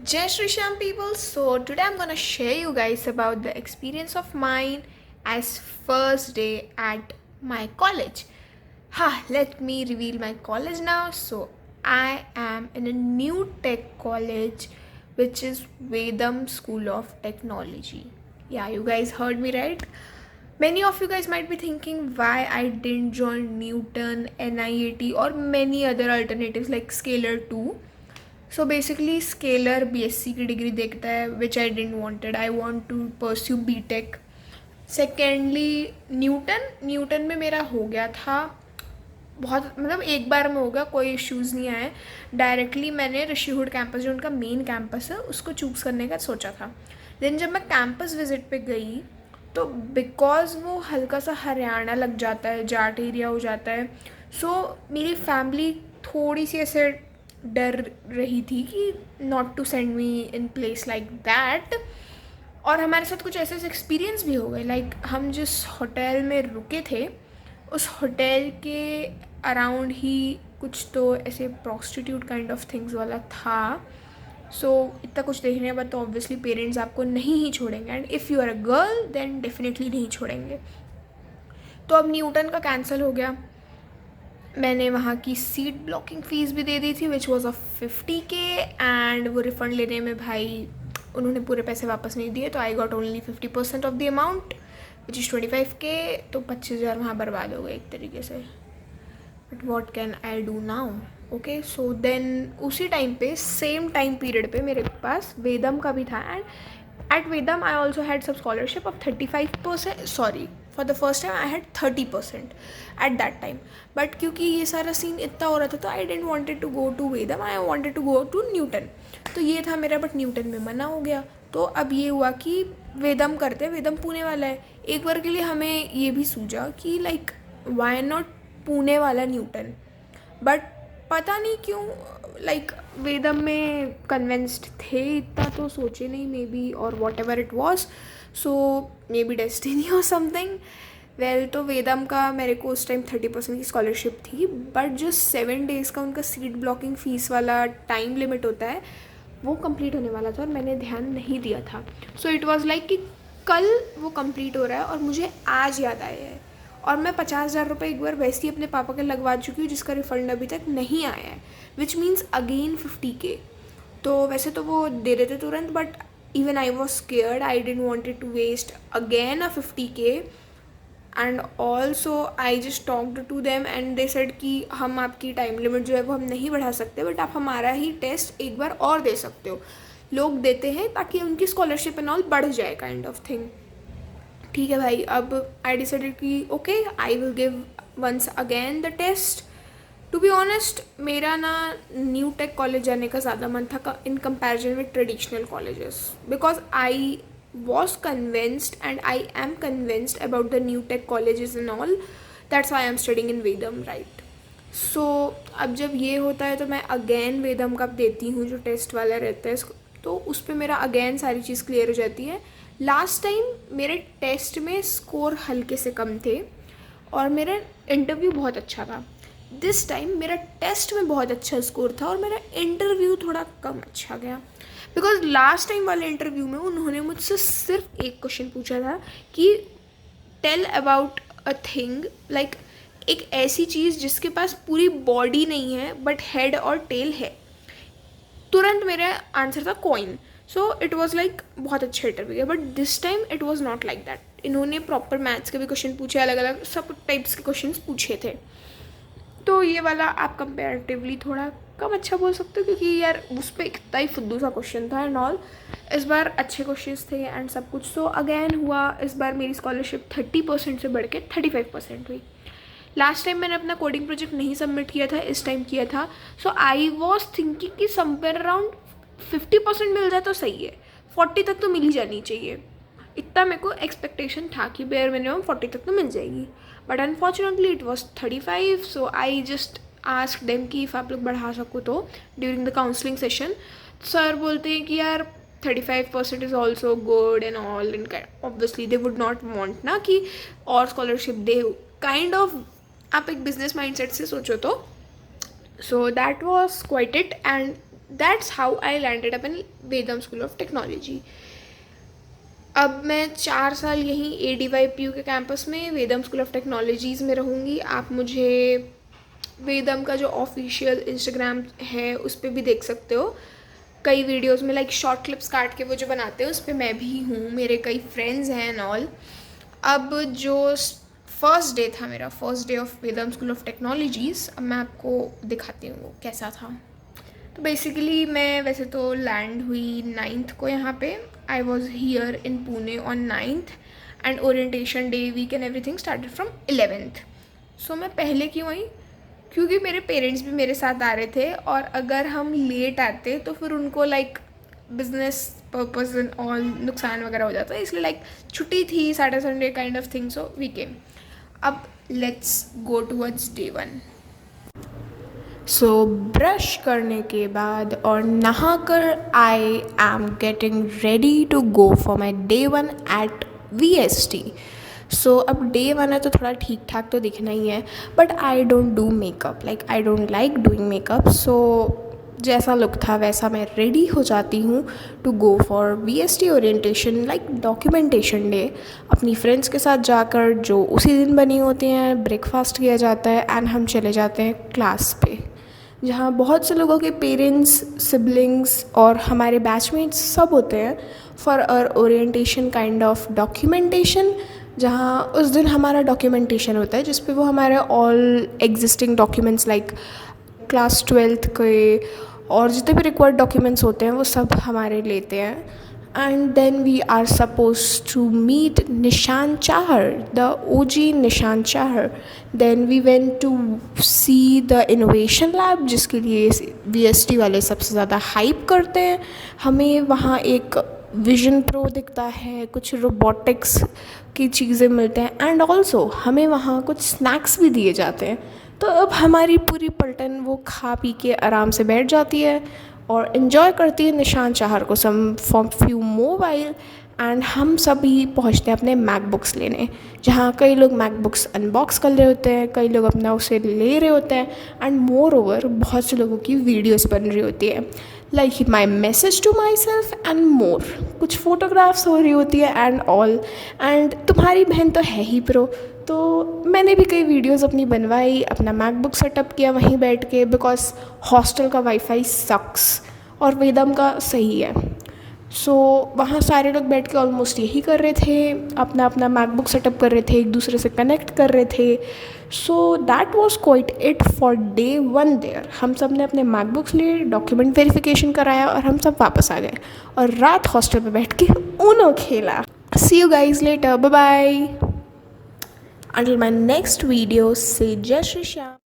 Jai Shri Shyam people. So today I'm gonna share you guys about the experience of mine as first day at my college. Let me reveal my college now. So I am in a new tech college which is Vedam School of Technology. Yeah, you guys heard me right. Many of you guys might be thinking why I didn't join Newton, NIAT or many other alternatives like Scalar 2. So basically Scaler BSc की degree देखता है which I didn't wanted. I want to pursue BTech. Secondly Newton में मेरा हो गया था बहुत, मतलब एक बार में हो गया, कोई इश्यूज़ नहीं आए. डायरेक्टली मैंने ऋषिहुड कैंपस जो उनका मेन कैंपस है उसको चूज़ करने का सोचा था. देन जब मैं कैंपस विजिट पे गई तो बिकॉज वो हल्का सा हरियाणा लग जाता है, जाट एरिया हो जाता है, सो मेरी फैमिली थोड़ी सी ऐसे डर रही थी कि not to send me in place like that. और हमारे साथ कुछ ऐसे एक्सपीरियंस भी हो गए. लाइक हम जिस होटल में रुके थे उस होटल के अराउंड ही कुछ तो ऐसे प्रोस्टिट्यूट काइंड ऑफ थिंग्स वाला था. सो इतना कुछ देखने के बाद तो ऑब्वियसली पेरेंट्स आपको नहीं ही छोड़ेंगे, and if you are a girl then definitely नहीं छोड़ेंगे. तो अब न्यूटन का कैंसिल हो गया. मैंने वहाँ की सीट ब्लॉकिंग फ़ीस भी दे दी थी which was of 50K, and वो रिफ़ंड लेने में भाई उन्होंने पूरे पैसे वापस नहीं दिए. तो I got only 50% of the amount which is 25K. तो 25,000 वहाँ बर्बाद हो गए एक तरीके से. But what can I do now. Okay, so then उसी टाइम पे सेम टाइम पीरियड पे मेरे पास वेदम का भी था. And at Vedam I also had some scholarship of 35%. Sorry, for the first time I had 30% at that time. But क्योंकि ये सारा सीन इतना हो रहा था तो I didn't wanted to go to Vedam, I wanted to go to Newton. तो ये था मेरा, बट न्यूटन में मना हो गया. तो अब ये हुआ कि वेदम करते, वेदम पुणे वाला है. एक बार के लिए हमें ये भी सूझा कि लाइक वाई नॉट पुणे वाला न्यूटन. बट पता नहीं क्यों लाइक वेदम में कन्विंस्ड थे इतना तो सोचे नहीं मे बी, और what ever it was. So may be destiny और समथिंग. वेल, तो वेदम का मेरे को उस टाइम 30% की स्कॉलरशिप थी. बट जो 7 डेज़ का उनका सीट ब्लॉकिंग फ़ीस वाला टाइम लिमिट होता है वो कंप्लीट होने वाला था और मैंने ध्यान नहीं दिया था. सो इट वॉज़ लाइक कि कल वो कंप्लीट हो रहा है और मुझे आज याद आया है. और मैं 50,000 रुपये एक बार वैसे ही अपने पापा के लगवा चुकी हूँ जिसका रिफ़ंड अभी तक नहीं आया है, विच मीन्स अगेन 50K. तो वैसे तो वो दे देते तुरंत, but even I was scared. I didn't wanted to waste again a 50K. And also I just talked to them and they said कि हम आपकी टाइम लिमिट जो है वो हम नहीं बढ़ा सकते, बट आप हमारा ही टेस्ट एक बार और दे सकते हो. लोग देते हैं ताकि उनकी स्कॉलरशिप एंड ऑल बढ़ जाए काइंड ऑफ थिंग. ठीक है भाई. अब आई डिसाइडेड कि okay I will give once again the test. To be honest मेरा ना न्यू टेक कॉलेज जाने का ज़्यादा मन था in comparison with traditional colleges, because I was convinced and I am convinced about the new tech colleges and all. That's why I am studying in Vedam, right. So अब जब ये होता है तो मैं अगेन वेदम का देती हूँ जो टेस्ट वाला रहता है, तो उस पर मेरा अगेन सारी चीज़ क्लियर हो जाती है. लास्ट टाइम मेरे टेस्ट में स्कोर हल्के से कम थे और मेरा इंटरव्यू बहुत अच्छा था. दिस टाइम मेरा टेस्ट में बहुत अच्छा स्कोर था और मेरा इंटरव्यू थोड़ा कम अच्छा गया. बिकॉज लास्ट टाइम वाले इंटरव्यू में उन्होंने मुझसे सिर्फ एक क्वेश्चन पूछा था कि tell about a thing, like एक ऐसी चीज़ जिसके पास पूरी बॉडी नहीं है बट हेड और टेल है. तुरंत मेरा आंसर था coin. So it was like बहुत अच्छा इंटरव्यू है. But this time it was not like that. इन्होंने प्रॉपर मैथ्स के भी क्वेश्चन पूछे, अलग अलग सब टाइप्स के क्वेश्चन पूछे थे. तो ये वाला आप कंपेरेटिवली थोड़ा कम अच्छा बोल सकते हो क्योंकि यार उस पर इतना ही फुद्दू सा क्वेश्चन था एंड ऑल. इस बार अच्छे क्वेश्चंस थे एंड सब कुछ. सो अगेन हुआ इस बार मेरी स्कॉलरशिप 30% से बढ़ के 35% हुई. लास्ट टाइम मैंने अपना कोडिंग प्रोजेक्ट नहीं सबमिट किया था, इस टाइम किया था. सो आई वॉज थिंकिंग कि समवेयर अराउंड 50% मिल जाए तो सही है, 40 तक तो मिल ही जानी चाहिए. इतना मेरे को एक्सपेक्टेशन था कि बेयर मिनिमम 40 तक तो मिल जाएगी. But unfortunately it was 35. So I just ask them कि इफ़ आप लोग बढ़ा सको तो during the counselling session. Sir बोलते हैं कि यार 35% is also good and all, and obviously they would not want ना कि और स्कॉलरशिप दे काइंड ऑफ. आप एक बिजनेस माइंडसेट से सोचो तो. So that was quite it. And that's how I landed up in Vedam school of technology. अब मैं 4 साल यहीं ADYPU के कैंपस में वेदम स्कूल ऑफ टेक्नोलॉजीज़ में रहूँगी. आप मुझे वेदम का जो ऑफिशियल इंस्टाग्राम है उस पर भी देख सकते हो. कई वीडियोस में लाइक शॉर्ट क्लिप्स काट के वो जो बनाते हैं उस पर मैं भी हूँ, मेरे कई फ्रेंड्स हैं एंड ऑल. अब जो फर्स्ट डे था मेरा, first day of Vedam school of technologies, अब मैं आपको दिखाती हूँ वो कैसा था. तो बेसिकली मैं वैसे तो लैंड हुई 9th को यहाँ पे. I was here in Pune on 9th and orientation day weekend everything started from 11th. So मैं पहले क्यों आई, क्योंकि मेरे पेरेंट्स भी मेरे साथ आ रहे थे और अगर हम लेट आते तो फिर उनको like business purpose and all नुकसान वगैरह हो जाता है, इसलिए लाइक छुट्टी थी, Saturday Sunday kind of thing, so we came. अब let's go towards day 1. So brush करने के बाद और नहाकर I am getting ready to go for my day 1 at VST. So अब डे 1 है तो थोड़ा ठीक ठाक तो दिखना ही है, but I don't do makeup, like I don't like doing makeup. So जैसा लुक था वैसा मैं रेडी हो जाती हूँ to go for VST orientation, like documentation day. अपनी फ्रेंड्स के साथ जाकर जो उसी दिन बनी होती हैं, ब्रेकफास्ट किया जाता है एंड हम चले जाते हैं क्लास पे, जहाँ बहुत से लोगों के पेरेंट्स, सिबलिंग्स और हमारे बैचमेट्स सब होते हैं for our orientation kind of documentation. जहाँ उस दिन हमारा डॉक्यूमेंटेशन होता है जिस पे वो हमारे all existing documents like class 12th के और जितने भी रिक्वायर्ड डॉक्यूमेंट्स होते हैं वो सब हमारे लेते हैं. And then we are suppose to meet Nishan Chahar, the OG Nishan Chahar. Then we went to see the innovation lab, जिसके लिए VST वाले सबसे ज़्यादा हाइप करते हैं. हमें वहाँ एक विजन प्रो दिखता है, कुछ रोबोटिक्स की चीज़ें मिलते हैं एंड ऑल्सो हमें वहाँ कुछ स्नैक्स भी दिए जाते हैं. तो अब हमारी पूरी पलटन वो खा पी के आराम से बैठ जाती है और इन्जॉय करती है निशान चाहर को सम फॉर फ्यू मोबाइल. एंड हम सभी पहुँचते हैं अपने मैकबुक्स लेने, जहाँ कई लोग मैकबुक्स अनबॉक्स कर रहे होते हैं, कई लोग अपना उसे ले रहे होते हैं एंड मोर ओवर बहुत से लोगों की वीडियोस बन रही होती है, like my message to myself and more. कुछ फ़ोटोग्राफ्स हो रही होती है एंड ऑल. एंड तुम्हारी बहन तो है ही प्रो, तो मैंने भी कई वीडियोस अपनी बनवाई, अपना मैकबुक सेटअप किया वहीं बैठ के, बिकॉज हॉस्टल का वाईफाई सक्स और वेदम का सही है. सो वहाँ सारे लोग बैठ के ऑलमोस्ट यही कर रहे थे, अपना अपना मैकबुक सेटअप कर रहे थे, एक दूसरे से कनेक्ट कर रहे थे. So that was quite it for day 1 there. हम सब ने अपने मैकबुक्स लिए, डॉक्यूमेंट वेरिफिकेशन कराया और हम सब वापस आ गए और रात हॉस्टल पे बैठ के ऊनो खेला. See you guys later, bye bye. Until my next video, say Jai Shri Shyam.